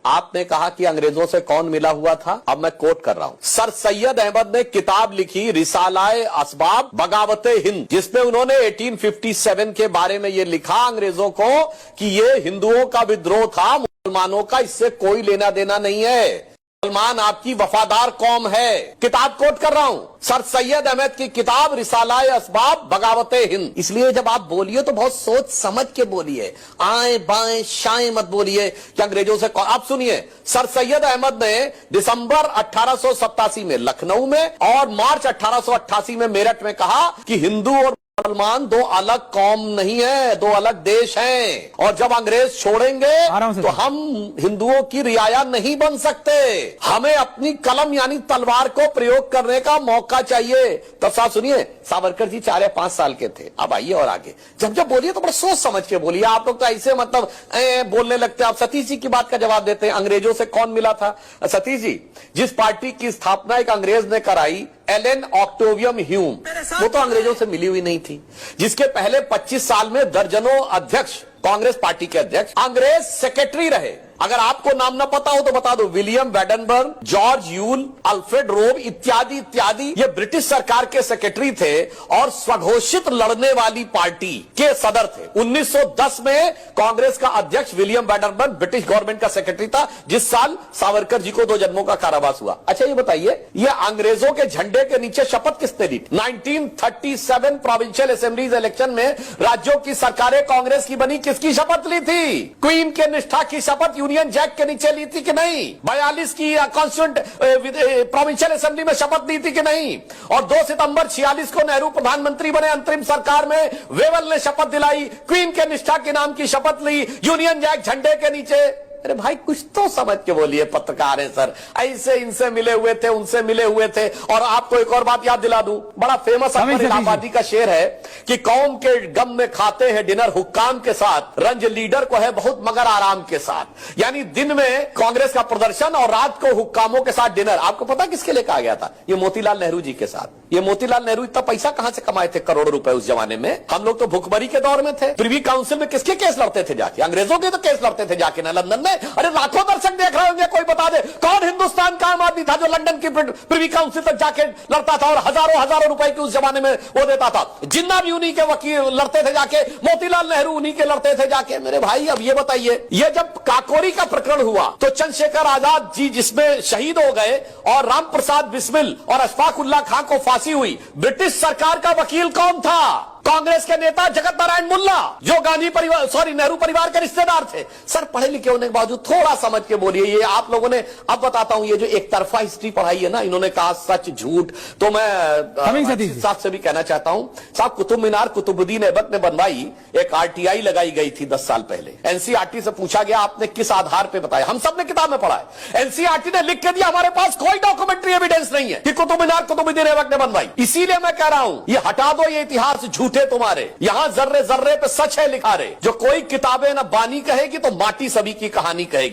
आपने कहा कि अंग्रेजों से कौन मिला हुआ था, अब मैं कोट कर रहा हूं। सर सैयद अहमद ने किताब लिखी रिसालाए असबाब बगावते हिंद, जिसमें उन्होंने 1857 के बारे में यह लिखा अंग्रेजों को कि यह हिंदुओं का विद्रोह था, मुसलमानों का इससे कोई लेना देना नहीं है, मुसलमान आपकी वफादार कौम है। किताब कोट कर रहा हूं, सर सैयद अहमद की किताब रिसालाए असबाब बगावते हिंद। इसलिए जब आप बोलिए तो बहुत सोच समझ के बोलिए, आए बाएं शाएं मत बोलिए कि अंग्रेजों से। आप सुनिए, सर सैयद अहमद ने दिसंबर 1887 में लखनऊ में और मार्च 1888 में मेरठ में कहा कि हिंदू और मुसलमान दो अलग कौम नहीं है, दो अलग देश हैं, और जब अंग्रेज छोड़ेंगे तो हम हिंदुओं की रियाया नहीं बन सकते, हमें अपनी कलम यानी तलवार को प्रयोग करने का मौका चाहिए। तब साहब सुनिए, सावरकर जी 4 या 5 साल के थे। अब आइए और आगे जब बोलिए तो बड़ा सोच समझ के बोलिए। आप लोग तो ऐसे मतलब बोलने लगते हैं। आप सतीश जी की बात का जवाब देते हैं, अंग्रेजों से कौन मिला था। सतीश जी, जिस पार्टी की स्थापना एक अंग्रेज ने कराई, एलन ऑक्टेवियम ह्यूम, वो तो अंग्रेजों से मिली हुई नहीं थी। जिसके पहले 25 साल में दर्जनों अध्यक्ष, कांग्रेस पार्टी के अध्यक्ष अंग्रेज सेक्रेटरी रहे। अगर आपको नाम ना पता हो तो बता दो, William Wedenberg, George Yule, Alfred रोब इत्यादि इत्यादि, ये ब्रिटिश सरकार के सेक्रेटरी थे और स्वघोषित लड़ने वाली पार्टी के सदर थे। 1910 में कांग्रेस का अध्यक्ष विलियम वेडनबर्ग ब्रिटिश गवर्नमेंट का सेक्रेटरी था, जिस साल सावरकर जी को 2 जन्मों का कारावास हुआ। अच्छा ये बताइए, ये अंग्रेजों के झंडे के नीचे शपथ किसने ली? 1937 प्रोविंशियल असेंबलीज इलेक्शन में राज्यों की सरकारें कांग्रेस की बनी, किसकी शपथ ली थी? क्वीन के निष्ठा की शपथ यूनियन जैक के नीचे ली थी कि नहीं? 42 की कॉन्स्टिट्यूंट प्रोविंशियल असेंबली में शपथ ली थी कि नहीं? और 2 सितंबर 46 को नेहरू प्रधानमंत्री बने, अंतरिम सरकार में वेवल ने शपथ दिलाई, क्वीन के निष्ठा के नाम की शपथ ली, यूनियन जैक झंडे के नीचे। अरे भाई कुछ तो समझ के बोलिए, पत्रकार है सर, ऐसे इनसे मिले हुए थे, उनसे मिले हुए थे। और आपको एक और बात याद दिला दूं, बड़ा फेमस अकबर इलाहाबादी का शेर है कि कौम के गम में खाते हैं डिनर हुक्काम के साथ, रंज लीडर को है बहुत मगर आराम के साथ। यानी दिन में कांग्रेस का प्रदर्शन और रात को हुक्कामों के साथ डिनर। आपको पता किसके लिए कहा गया था? ये मोतीलाल नेहरू जी के साथ। ये मोतीलाल नेहरू इतना पैसा कहां से कमाए थे, करोड़ों रुपए उस जमाने में? हम लोग तो भुखमरी के दौर में थे। प्रिवी काउंसिल में किसके केस लड़ते थे जाके? अंग्रेजों के तो केस लड़ते थे जाके ना लंदन में। अरे लाखों दर्शक देख रहे होंगे, कोई बता दे कौन हिंदुस्तान का आम आदमी था जो लंदन की प्रिवी काउंसिल तक जाके लड़ता था और हजारों रुपए की उस जमाने में वो देता था। जिन्ना भी उन्हीं के वकील लड़ते थे जाके, मोतीलाल नेहरू उन्हीं के लड़ते थे जाके। मेरे भाई अब ये बताइए, ये जब काकोरी का प्रकरण हुआ तो चंद्रशेखर आजाद जी जिसमें शहीद हो गए और राम प्रसाद बिस्मिल और अशफाक उल्लाह खां को फांसी हुई, ब्रिटिश सरकार का वकील कौन था? कांग्रेस के नेता जगत नारायण मुल्ला, जो गांधी परिवार नेहरू परिवार के रिश्तेदार थे। सर पढ़े लिखे होने के बावजूद थोड़ा समझ के बोलिए। ये आप लोगों ने, अब बताता हूं, ये जो एक तरफा हिस्ट्री पढ़ाई है ना, इन्होंने कहा सच झूठ, तो मैं साहब से भी कहना चाहता हूं, साहब कुतुब मीनार कुतुबुद्दीन ऐबक ने बनवाई, एक आरटीआई लगाई गई थी 10 साल पहले। एनसीईआरटी से पूछा गया आपने किस आधार पर बताया? हम सब ने किताब में पढ़ा है। एनसीईआरटी ने लिख के दिया हमारे पास कोई डॉक्यूमेंट्री एविडेंस नहीं है कि कुतुब मीनार कुतुबुद्दीन ऐबक ने बनवाई। इसीलिए मैं कह रहा हूं, ये हटा दो ये इतिहास झूठे तुम्हारे, यहां जर्रे जर्रे पे सच है लिखा रे। जो कोई किताबें ना बानी कहेगी तो माटी सभी की कहानी कहेगी।